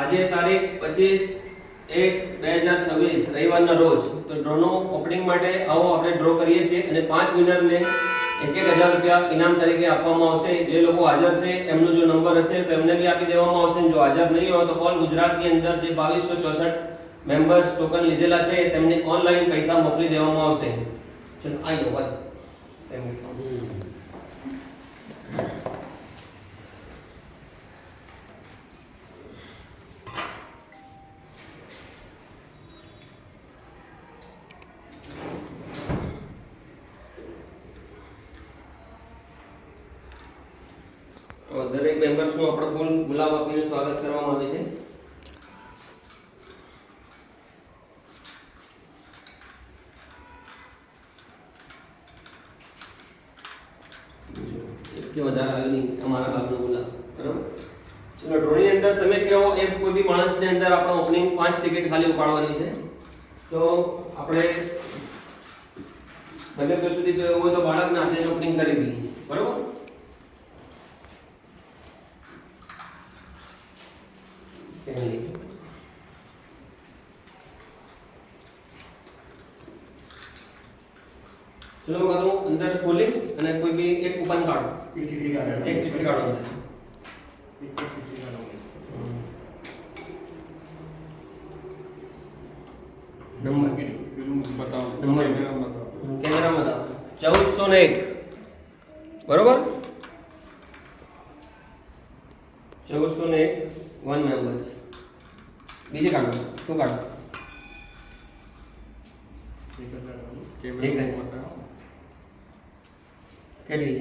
આજે તારીખ 25/1/2026 રવિવારના રોજ તો ડ્રોનો ઓપનિંગ માટે આવો આપણે ડ્રો કરીએ છીએ અને 5 વિનરને 1,000 રૂપિયા ઇનામ તરીકે આપવામાં આવશે. જે લોકો હાજર છે એમનો જો નંબર હશે તો એમને બી આપી દેવામાં આવશે. જો હાજર નહીં હોય તો ઓલ ગુજરાતની અંદર જે 2264 મેમ્બર્સ ટોકન લીધેલા છે તેમને ઓનલાઈન પૈસા મોકલી દેવામાં આવશે. ચલો આઈ લો વાત દરેક મેમ્બર્સનું આપણે ફૂલ ગુલાબ આપીને સ્વાગત કરવામાં આવે છે. કે વધારે આવ્યું નહીં અમારા બાપનો ગુલાબ બરાબર. ચલો ડ્રોની અંદર તમે કહો એ કોઈ બી માણસની અંદર આપણે ઓપનિંગ 5 ટિકિટ ખાલી ઉપાડવાની છે. તો આપણે બને તો સુધી તો એવું હોય તો બાળકના હાથે ઓપનિંગ કરી દઈએ બરાબર. चलो मैं कहता हूँ अंदर खोली અને કોઈ બી એક કૂપન કાઢો. એક ચીઠી કાઢો અંદર. એક ચીઠી કાઢો. નંબર બતાવો. નંબર કેમેરા બતાવો. 1401 બરોબર. 1401 વન મેમ્બર્સ. બીજે કાઢો. શું કાઢો? એક જ કેટલી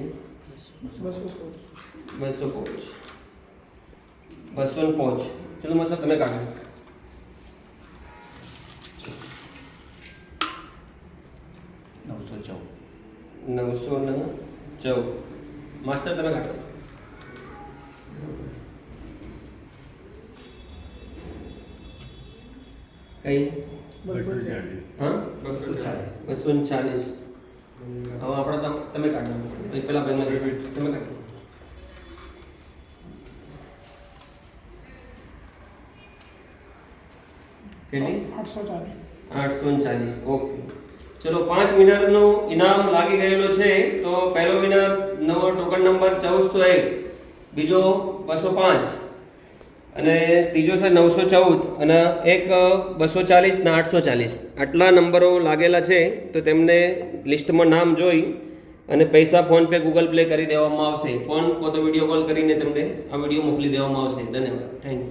205 ચલો મતલબ તમે કાઢો. 914 માસ્ટર તમે કાઢો. કઈ 240 હા 240 હવે આપણે તમે કાઢો. પેલા ભાઈ તમે કાઢો. કેટલી 840 ઓકે. ચલો 5 વિનરનું ઇનામ લાગી ગયેલો છે. તો પહેલો વિનર નો ટોકન નંબર 1401, બીજો 205 અને ત્રીજો છે 914 અને એક 240 ને 840 આટલા નંબરો લાગેલા છે. તો તેમને લિસ્ટમાં નામ જોઈ અને પૈસા ફોન પે ગૂગલ પ્લે કરી દેવામાં આવશે. ફોન કો તો વિડીયો કોલ કરીને તેમને આ વિડીયો મોકલી દેવામાં આવશે. ધન્યવાદ. Thank you.